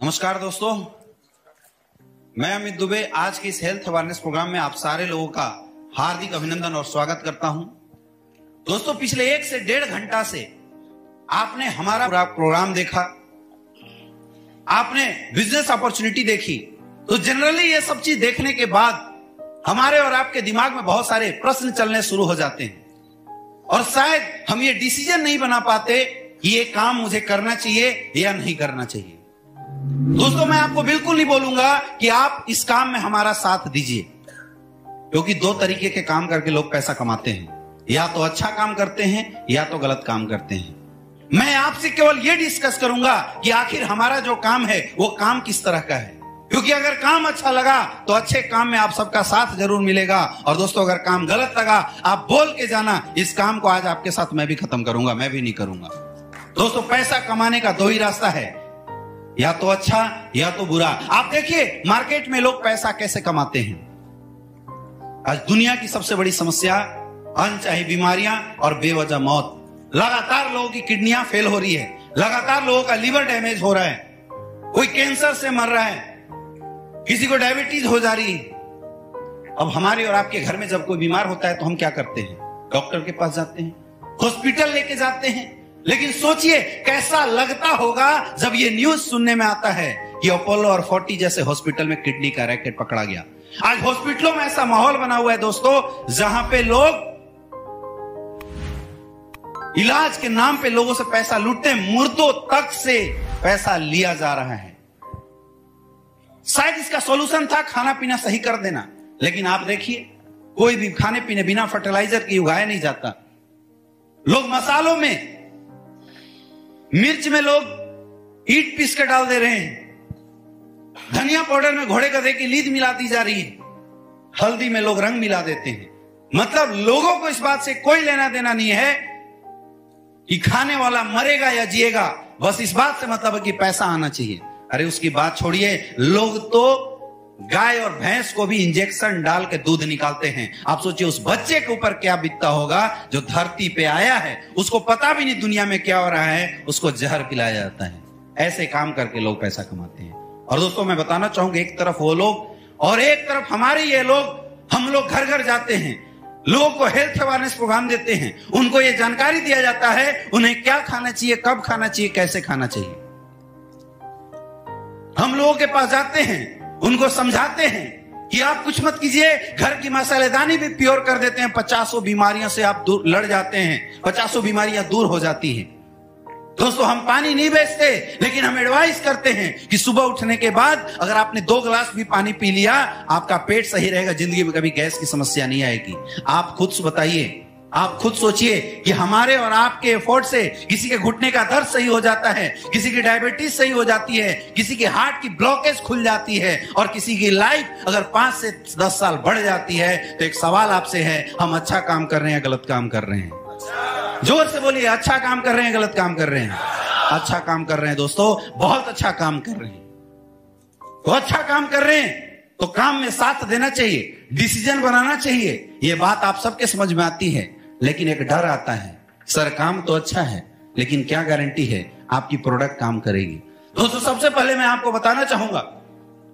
नमस्कार दोस्तों, मैं अमित दुबे आज के इस हेल्थ अवेयरनेस प्रोग्राम में आप सारे लोगों का हार्दिक अभिनंदन और स्वागत करता हूं। दोस्तों, पिछले 1 से 1.5 घंटा से आपने हमारा प्रोग्राम देखा, आपने बिजनेस अपॉर्चुनिटी देखी। तो जनरली ये सब चीज देखने के बाद हमारे और आपके दिमाग में बहुत सारे प्रश्न चलने शुरू हो जाते हैं और शायद हम ये डिसीजन नहीं बना पाते कि ये काम मुझे करना चाहिए या नहीं करना चाहिए। दोस्तों, मैं आपको बिल्कुल नहीं बोलूंगा कि आप इस काम में हमारा साथ दीजिए, क्योंकि 2 तरीके के काम करके लोग पैसा कमाते हैं, या तो अच्छा काम करते हैं या तो गलत काम करते हैं। मैं आपसे केवल ये डिस्कस करूंगा कि आखिर हमारा जो काम है वो काम किस तरह का है, क्योंकि अगर काम अच्छा लगा तो अच्छे काम में आप सबका साथ जरूर मिलेगा। और दोस्तों, अगर काम गलत लगा आप बोल के जाना, इस काम को आज आपके साथ मैं भी खत्म करूंगा, मैं भी नहीं करूंगा। दोस्तों, पैसा कमाने का 2 ही रास्ता है, या तो अच्छा या तो बुरा। आप देखिए मार्केट में लोग पैसा कैसे कमाते हैं। आज दुनिया की सबसे बड़ी समस्या अनचाही बीमारियां और बेवजह मौत। लगातार लोगों की किडनियां फेल हो रही है, लगातार लोगों का लीवर डैमेज हो रहा है, कोई कैंसर से मर रहा है, किसी को डायबिटीज हो जा रही है। अब हमारे और आपके घर में जब कोई बीमार होता है तो हम क्या करते हैं? डॉक्टर के पास जाते हैं, हॉस्पिटल लेके जाते हैं। लेकिन सोचिए कैसा लगता होगा जब ये न्यूज सुनने में आता है कि अपोलो और 40 जैसे हॉस्पिटल में किडनी का रैकेट पकड़ा गया। आज हॉस्पिटलों में ऐसा माहौल बना हुआ है दोस्तों, जहां पे लोग इलाज के नाम पे लोगों से पैसा लूटते हैं, मुर्दों तक से पैसा लिया जा रहा है। शायद इसका सॉल्यूशन था खाना पीना सही कर देना, लेकिन आप देखिए कोई भी खाने पीने बिना फर्टिलाइजर के उगाया नहीं जाता। लोग मसालों में, मिर्च में लोग ईट पीस के डाल दे रहे हैं, धनिया पाउडर में घोड़े गधे की लीद मिला दी जा रही है, हल्दी में लोग रंग मिला देते हैं। मतलब लोगों को इस बात से कोई लेना देना नहीं है कि खाने वाला मरेगा या जिएगा, बस इस बात से मतलब है कि पैसा आना चाहिए। अरे उसकी बात छोड़िए, लोग तो गाय और भैंस को भी इंजेक्शन डाल के दूध निकालते हैं। आप सोचिए उस बच्चे के ऊपर क्या बीतता होगा जो धरती पे आया है, उसको पता भी नहीं दुनिया में क्या हो रहा है, उसको जहर पिलाया जाता है। ऐसे काम करके लोग पैसा कमाते हैं। और दोस्तों, मैं बताना चाहूंगा, एक तरफ वो लोग और एक तरफ हमारे ये लोग। हम लोग घर घर जाते हैं, लोगों को हेल्थ अवेयरनेस प्रोग्राम देते हैं, उनको ये जानकारी दिया जाता है उन्हें क्या खाना चाहिए, कब खाना चाहिए, कैसे खाना चाहिए। हम लोगों के पास जाते हैं, उनको समझाते हैं कि आप कुछ मत कीजिए, घर की मसालेदानी भी प्योर कर देते हैं, 50 बीमारियों से आप दूर लड़ जाते हैं, 50 बीमारियां दूर हो जाती हैं। दोस्तों, हम पानी नहीं बेचते, लेकिन हम एडवाइस करते हैं कि सुबह उठने के बाद अगर आपने 2 गिलास भी पानी पी लिया, आपका पेट सही रहेगा, जिंदगी में कभी गैस की समस्या नहीं आएगी। आप खुद बताइए, आप खुद सोचिए कि हमारे और आपके एफर्ट से किसी के घुटने का दर्द सही हो जाता है, किसी की डायबिटीज सही हो जाती है, किसी की हार्ट की ब्लॉकेज खुल जाती है, और किसी की लाइफ अगर 5 से 10 साल बढ़ जाती है। तो एक सवाल आपसे है, हम अच्छा काम कर रहे हैं, गलत काम कर रहे हैं? जोर से बोलिए, अच्छा काम कर रहे हैं, गलत काम कर रहे हैं? अच्छा काम कर रहे हैं दोस्तों, बहुत अच्छा काम कर रहे हैं। तो अच्छा काम कर रहे हैं तो काम में साथ देना चाहिए, डिसीजन बनाना चाहिए। ये बात आप सबके समझ में आती है, लेकिन एक डर आता है, सर काम तो अच्छा है लेकिन क्या गारंटी है आपकी प्रोडक्ट काम करेगी? दोस्तों, सबसे पहले मैं आपको बताना चाहूंगा,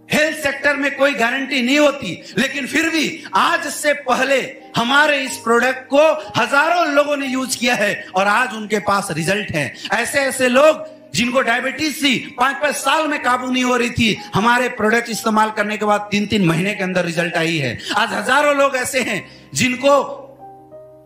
हेल्थ सेक्टर में कोई गारंटी नहीं होती, लेकिन फिर भी आज से पहले हमारे इस प्रोडक्ट को हजारों लोगों ने यूज किया है और आज उनके पास रिजल्ट है। ऐसे ऐसे लोग जिनको डायबिटीज थी, 5-5 साल में काबू नहीं हो रही थी, हमारे प्रोडक्ट इस्तेमाल करने के बाद 3-3 महीने के अंदर रिजल्ट आई है। आज हजारों लोग ऐसे हैं जिनको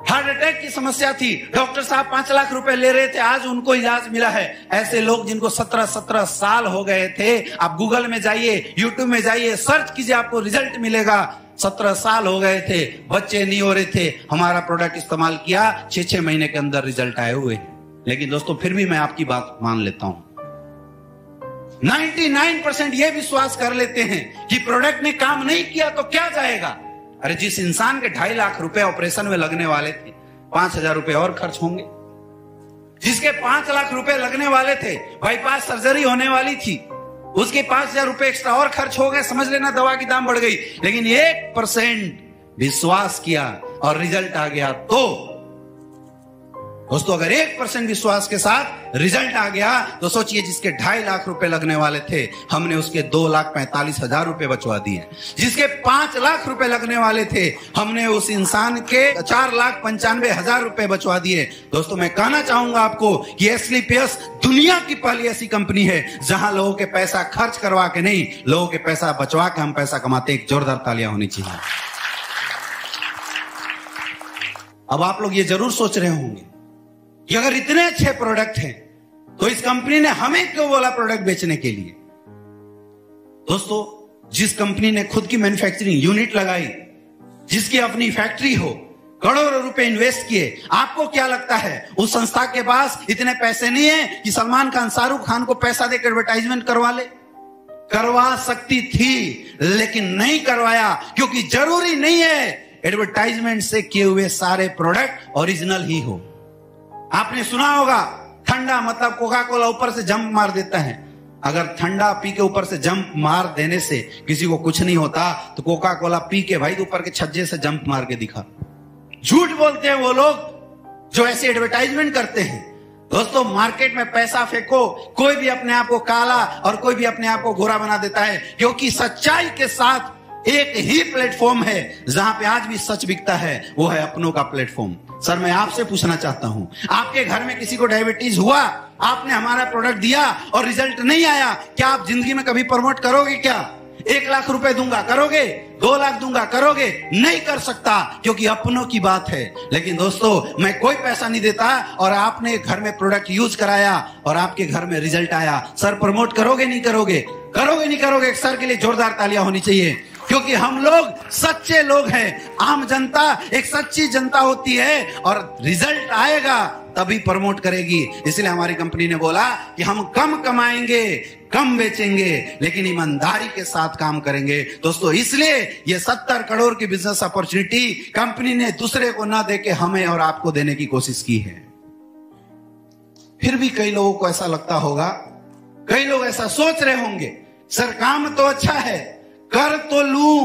हार्ट अटैक की समस्या थी, डॉक्टर साहब 5 लाख रुपए ले रहे थे, आज उनको इलाज मिला है। ऐसे लोग जिनको 17-17 साल हो गए थे, आप गूगल में जाइए, यूट्यूब में जाइए, सर्च कीजिए, आपको रिजल्ट मिलेगा। 17 साल हो गए थे, बच्चे नहीं हो रहे थे, हमारा प्रोडक्ट इस्तेमाल किया, 6-6 महीने के अंदर रिजल्ट आए हुए हैं। लेकिन दोस्तों, फिर भी मैं आपकी बात मान लेता हूं, 99% यह विश्वास कर लेते हैं कि प्रोडक्ट ने काम नहीं किया तो क्या जाएगा। अरे जिस इंसान के 2.5 लाख रुपए ऑपरेशन में लगने वाले थे, 5,000 रुपए और खर्च होंगे। जिसके 5 लाख रुपए लगने वाले थे, बाईपास सर्जरी होने वाली थी, उसके 5,000 रुपए एक्स्ट्रा और खर्च हो गए, समझ लेना दवा की दाम बढ़ गई। लेकिन 1% विश्वास किया और रिजल्ट आ गया, तो दोस्तों अगर 1% विश्वास के साथ रिजल्ट आ गया तो सोचिए, जिसके 2.5 लाख रुपए लगने वाले थे हमने उसके 2,45,000 रुपए बचवा दिए। जिसके 5 लाख रुपए लगने वाले थे हमने उस इंसान के 4,95,000 रुपए बचवा दिए। दोस्तों मैं कहना चाहूंगा आपको कि एसलीपीएस दुनिया की पहली ऐसी कंपनी है जहां लोगों के पैसा खर्च करवा के नहीं, लोगों के पैसा बचवा के हम पैसा कमाते। एक जोरदार तालियां होनी चाहिए। अब आप लोग ये जरूर सोच रहे होंगे कि अगर इतने अच्छे प्रोडक्ट हैं तो इस कंपनी ने हमें क्यों बोला प्रोडक्ट बेचने के लिए। दोस्तों जिस कंपनी ने खुद की मैन्युफैक्चरिंग यूनिट लगाई, जिसकी अपनी फैक्ट्री हो, करोड़ों रुपए इन्वेस्ट किए, आपको क्या लगता है उस संस्था के पास इतने पैसे नहीं है कि सलमान खान शाहरुख खान को पैसा देकर एडवर्टाइजमेंट करवा ले? करवा सकती थी लेकिन नहीं करवाया, क्योंकि जरूरी नहीं है एडवर्टाइजमेंट से किए हुए सारे प्रोडक्ट ओरिजिनल ही हो। आपने सुना होगा ठंडा मतलब कोका कोला ऊपर से जंप मार देता है। अगर ठंडा पी के ऊपर से जंप मार देने से किसी को कुछ नहीं होता तो कोका कोला पी के भाई ऊपर के छज्जे से जंप मार के दिखा। झूठ बोलते हैं वो लोग जो ऐसे एडवर्टाइजमेंट करते हैं। दोस्तों मार्केट में पैसा फेंको, कोई भी अपने आप को काला और कोई भी अपने आप को गोरा बना देता है, क्योंकि सच्चाई के साथ एक ही प्लेटफॉर्म है जहां पे आज भी सच बिकता है, वो है अपनों का प्लेटफॉर्म। सर मैं आपसे पूछना चाहता हूं, आपके घर में किसी को डायबिटीज हुआ, आपने हमारा प्रोडक्ट दिया और रिजल्ट नहीं आया, क्या आप जिंदगी में कभी प्रमोट करोगे? क्या 1 लाख रुपए दूंगा करोगे? 2 लाख दूंगा करोगे? नहीं कर सकता, क्योंकि अपनों की बात है। लेकिन दोस्तों मैं कोई पैसा नहीं देता और आपने घर में प्रोडक्ट यूज कराया और आपके घर में रिजल्ट आया, सर प्रमोट करोगे नहीं करोगे? करोगे नहीं करोगे? एक सर के लिए जोरदार तालियां होनी चाहिए, क्योंकि हम लोग सच्चे लोग हैं। आम जनता एक सच्ची जनता होती है और रिजल्ट आएगा तभी प्रमोट करेगी। इसलिए हमारी कंपनी ने बोला कि हम कम कमाएंगे, कम बेचेंगे, लेकिन ईमानदारी के साथ काम करेंगे। दोस्तों इसलिए ये 70 करोड़ की बिजनेस अपॉर्चुनिटी कंपनी ने दूसरे को ना देके हमें और आपको देने की कोशिश की है। फिर भी कई लोगों को ऐसा लगता होगा, कई लोग ऐसा सोच रहे होंगे, सर काम तो अच्छा है, कर तो लूं,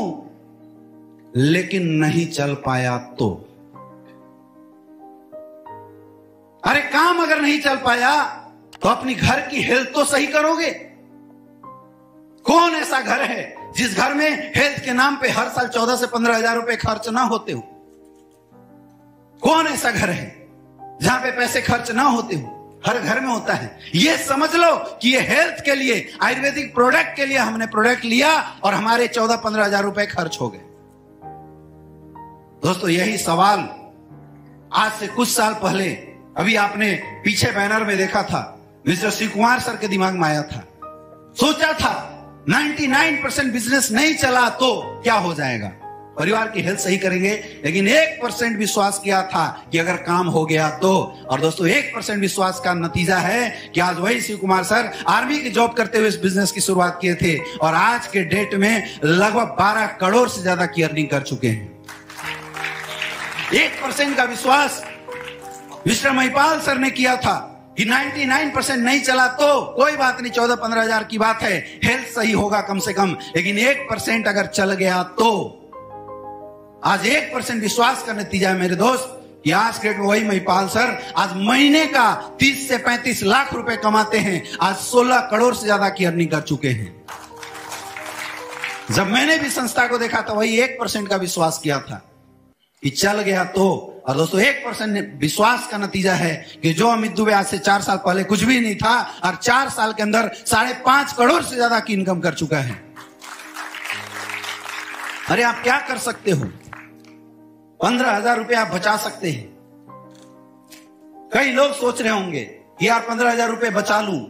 लेकिन नहीं चल पाया तो। अरे काम अगर नहीं चल पाया तो अपनी घर की हेल्थ तो सही करोगे। कौन ऐसा घर है जिस घर में हेल्थ के नाम पे हर साल 14 से 15 हजार रुपए खर्च ना होते हो? कौन ऐसा घर है जहां पे पैसे खर्च ना होते हो? हर घर में होता है। ये समझ लो कि ये हेल्थ के लिए, आयुर्वेदिक प्रोडक्ट के लिए हमने प्रोडक्ट लिया और हमारे 14-15 हजार रुपए खर्च हो गए। दोस्तों यही सवाल आज से कुछ साल पहले, अभी आपने पीछे बैनर में देखा था, मिस्टर शिव कुमार सर के दिमाग में आया था। सोचा था 99% बिजनेस नहीं चला तो क्या हो जाएगा, परिवार की हेल्थ सही करेंगे, लेकिन 1% विश्वास किया था कि अगर काम हो गया तो। और दोस्तों 1% विश्वास का नतीजा है कि आज वही शिव कुमार सर आर्मी की जॉब करते हुए इस बिजनेस की शुरुआत किए थे और आज के डेट में लगभग 12 करोड़ से ज्यादा की अर्निंग कर चुके हैं। 1% का विश्वास मिस्टर महिपाल सर ने किया था कि 99% नहीं चला तो कोई बात नहीं, 14-15 हजार की बात है, हेल्थ सही होगा कम से कम, लेकिन 1% अगर चल गया तो। आज 1% विश्वास का नतीजा है मेरे दोस्त कि आज के डेट में वही महिपाल सर आज महीने का 30 से 35 लाख रुपए कमाते हैं, आज 16 करोड़ से ज्यादा की अर्निंग कर चुके हैं। जब मैंने भी संस्था को देखा तो वही 1% का विश्वास किया था कि चल गया तो। और दोस्तों 1% विश्वास का नतीजा है कि जो अमित दुबे आज से 4 साल पहले कुछ भी नहीं था और 4 साल के अंदर 5.5 करोड़ से ज्यादा की इनकम कर चुका है। अरे आप क्या कर सकते हो? 15,000 रुपए आप बचा सकते हैं। कई लोग सोच रहे होंगे कि यार 15,000 रुपए बचा लूं।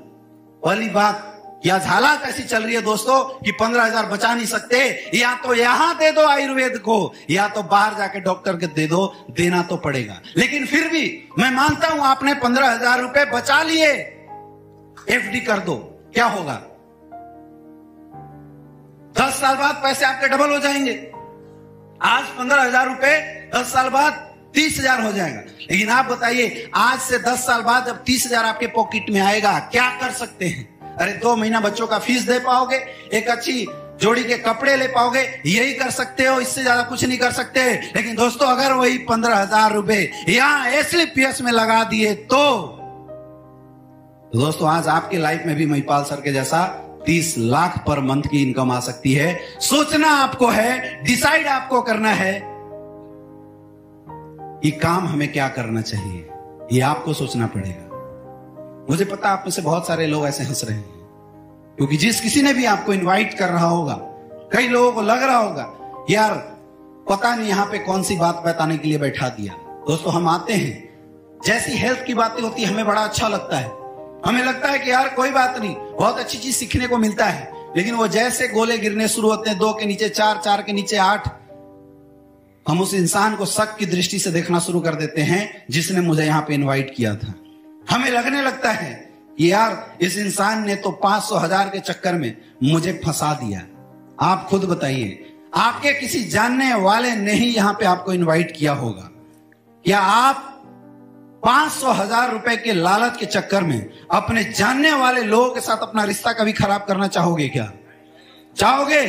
पहली बात, या हालात ऐसी चल रही है दोस्तों कि 15,000 बचा नहीं सकते, या तो यहां दे दो आयुर्वेद को, या तो बाहर जाके डॉक्टर के दे दो, देना तो पड़ेगा। लेकिन फिर भी मैं मानता हूं आपने 15,000 रुपए बचा लिए, एफडी कर दो, क्या होगा? 10 साल बाद पैसे आपके डबल हो जाएंगे। आज 15,000 रुपए 10 साल बाद 30,000 हो जाएगा। लेकिन आप बताइए आज से 10 साल बाद जब 30,000 आपके पॉकेट में आएगा, क्या कर सकते हैं? अरे 2 महीना बच्चों का फीस दे पाओगे, एक अच्छी जोड़ी के कपड़े ले पाओगे, यही कर सकते हो, इससे ज्यादा कुछ नहीं कर सकते। लेकिन दोस्तों अगर वही 15,000 रुपए यहां SLPS में लगा दिए तो दोस्तों आज आपके लाइफ में भी महिपाल सर के जैसा 30 लाख पर मंथ की इनकम आ सकती है। सोचना आपको है, डिसाइड आपको करना है कि काम हमें क्या करना चाहिए, ये आपको सोचना पड़ेगा। मुझे पता आप में से बहुत सारे लोग ऐसे हंस रहे हैं क्योंकि जिस किसी ने भी आपको इनवाइट कर रहा होगा, कई लोगों को लग रहा होगा यार पता नहीं यहां पे कौन सी बात बताने के लिए बैठा दिया। दोस्तों हम आते हैं, जैसी हेल्थ की बातें होती है हमें बड़ा अच्छा लगता है, हमें लगता है कि यार कोई बात नहीं, बहुत अच्छी चीज सीखने को मिलता है। लेकिन वो जैसे गोले गिरने शुरू होते हैं, 2 के नीचे 4, 4 के नीचे 8, हम उस इंसान को शक की दृष्टि से देखना शुरू कर देते हैं जिसने मुझे यहां पे इनवाइट किया था। हमें लगने लगता है कि यार इस इंसान ने तो 500 1000 के चक्कर में मुझे फंसा दिया। आप खुद बताइए, आपके किसी जानने वाले ने ही यहां पे आपको इनवाइट किया होगा, क्या आप 500 1000 रुपए के लालच के चक्कर में अपने जानने वाले लोगों के साथ अपना रिश्ता कभी खराब करना चाहोगे? क्या चाहोगे?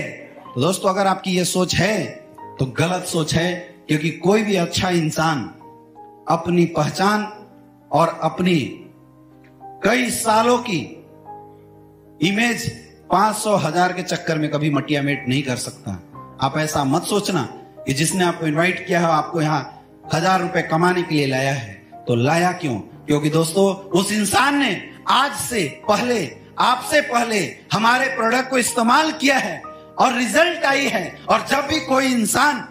तो दोस्तों अगर आपकी यह सोच है तो गलत सोच है, क्योंकि कोई भी अच्छा इंसान अपनी पहचान और अपनी कई सालों की इमेज 500 1000 के चक्कर में कभी मटिया मेट नहीं कर सकता। आप ऐसा मत सोचना कि जिसने आपको इनवाइट किया है आपको यहां 1000 रुपए कमाने के लिए लाया है। तो लाया क्यों? क्योंकि दोस्तों उस इंसान ने आज से पहले, आपसे पहले हमारे प्रोडक्ट को इस्तेमाल किया है और रिजल्ट आई है। और जब भी कोई इंसान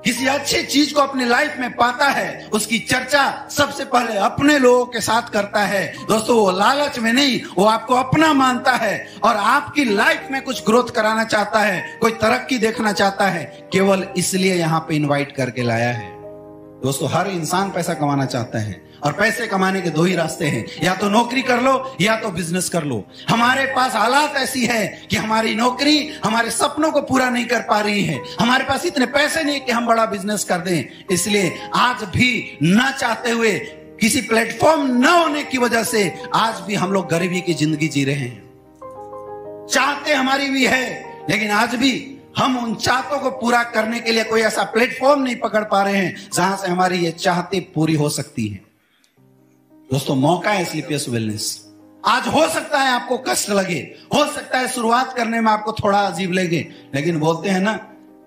किसी अच्छी चीज को अपनी लाइफ में पाता है, उसकी चर्चा सबसे पहले अपने लोगों के साथ करता है। दोस्तों वो लालच में नहीं, वो आपको अपना मानता है और आपकी लाइफ में कुछ ग्रोथ कराना चाहता है, कोई तरक्की देखना चाहता है, केवल इसलिए यहां पे इनवाइट करके लाया है। दोस्तों हर इंसान पैसा कमाना चाहता है और पैसे कमाने के 2 ही रास्ते हैं, या तो नौकरी कर लो या तो बिजनेस कर लो। हमारे पास हालात ऐसी है कि हमारी नौकरी हमारे सपनों को पूरा नहीं कर पा रही है, हमारे पास इतने पैसे नहीं कि हम बड़ा बिजनेस कर दें। इसलिए आज भी ना चाहते हुए, किसी प्लेटफॉर्म न होने की वजह से आज भी हम लोग गरीबी की जिंदगी जी रहे हैं। चाहते हमारी भी है, लेकिन आज भी हम उन चाहतों को पूरा करने के लिए कोई ऐसा प्लेटफॉर्म नहीं पकड़ पा रहे हैं जहां से हमारी ये चाहते पूरी हो सकती है। दोस्तों मौका है SLPS वेलनेस। आज हो सकता है आपको कष्ट लगे, हो सकता है शुरुआत करने में आपको थोड़ा अजीब लगे, लेकिन बोलते हैं ना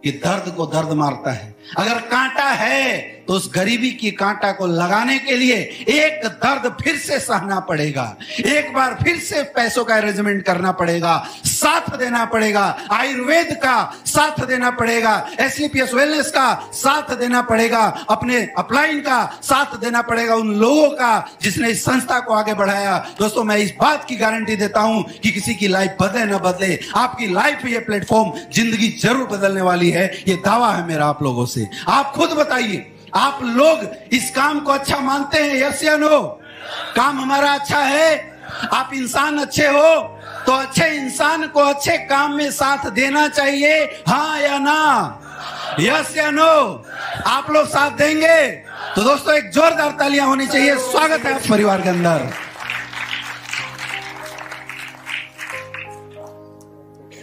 कि दर्द को दर्द मारता है। अगर कांटा है तो उस गरीबी की कांटा को लगाने के लिए एक दर्द फिर से सहना पड़ेगा, एक बार फिर से पैसों का अरेंजमेंट करना पड़ेगा, साथ देना पड़ेगा, आयुर्वेद का साथ देना पड़ेगा, SLPS वेलनेस का साथ देना पड़ेगा, अपने अपलाइन का साथ देना पड़ेगा, उन लोगों का जिसने इस संस्था को आगे बढ़ाया। दोस्तों मैं इस बात की गारंटी देता हूं कि किसी की लाइफ बदले न बदले, आपकी लाइफ ये प्लेटफॉर्म जिंदगी जरूर बदलने वाली है। ये दावा है मेरा आप लोगों से। आप खुद बताइए, आप लोग इस काम को अच्छा मानते हैं? यस या नो? काम हमारा अच्छा है? आप इंसान अच्छे हो तो अच्छे इंसान को अच्छे काम में साथ देना चाहिए, हाँ या ना? यस या नो? आप लोग साथ देंगे? तो दोस्तों एक जोरदार तालियां होनी चाहिए। स्वागत है परिवार के अंदर।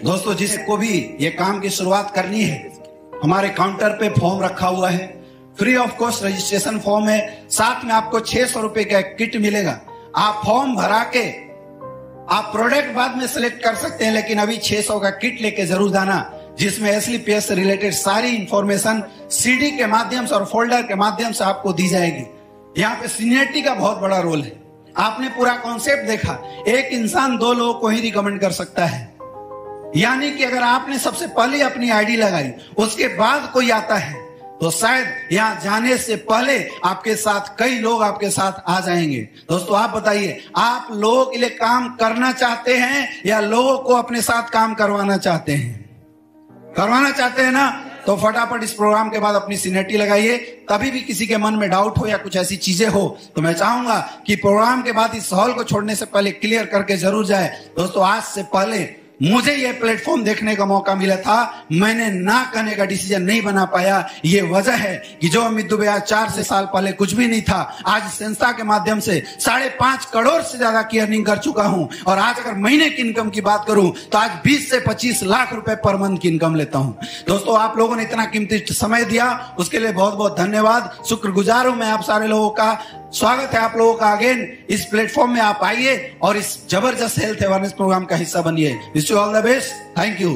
दोस्तों जिसको भी ये काम की शुरुआत करनी है, हमारे काउंटर पे फॉर्म रखा हुआ है, free of cost registration form है, साथ में आपको 600 रुपए का किट मिलेगा। आप फॉर्म भरा के आप प्रोडक्ट बाद में सिलेक्ट कर सकते हैं, लेकिन अभी 600 का किट लेके जरूर जाना, जिसमें SLPS से रिलेटेड सारी इंफॉर्मेशन CD के माध्यम से और फोल्डर के माध्यम से आपको दी जाएगी। यहाँ पे सीनियरिटी का बहुत बड़ा रोल है। आपने पूरा कॉन्सेप्ट देखा, एक इंसान 2 लोगों को ही रिकमेंड कर सकता है, यानी कि अगर आपने सबसे पहले अपनी आईडी लगाई, उसके बाद कोई आता है, तो शायद यहां जाने से पहले आपके साथ कई लोग आपके साथ आ जाएंगे। दोस्तों आप बताइए, आप लोगों के लिए काम करना चाहते हैं या लोगों को अपने साथ काम करवाना चाहते हैं? करवाना चाहते हैं ना? तो फटाफट इस प्रोग्राम के बाद अपनी सीनियरिटी लगाइए। तभी भी किसी के मन में डाउट हो या कुछ ऐसी चीजें हो तो मैं चाहूंगा कि प्रोग्राम के बाद इस हॉल को छोड़ने से पहले क्लियर करके जरूर जाए। दोस्तों आज से पहले मुझे ये प्लेटफॉर्म देखने का मौका मिला था, मैंने ना कहने का डिसीजन नहीं बना पाया। ये वजह है कि जो अमित दुबे आज 4 साल पहले कुछ भी नहीं था, आज संस्था के माध्यम से 5.5 करोड़ से ज्यादा की अर्निंग कर चुका हूं। और आज अगर महीने की इनकम की बात करूं तो आज 20 से 25 लाख रुपए पर मंथ की इनकम लेता हूं। दोस्तों, आप लोगों ने इतना कीमती समय दिया, उसके लिए बहुत बहुत धन्यवाद। शुक्रगुजार हूं मैं आप सारे लोगों का। स्वागत है आप लोगों का अगेन इस प्लेटफॉर्म में। आप आइए और इस जबरदस्त हेल्थ अवेयरनेस प्रोग्राम का हिस्सा बनिए। Wish you all the best. Thank you.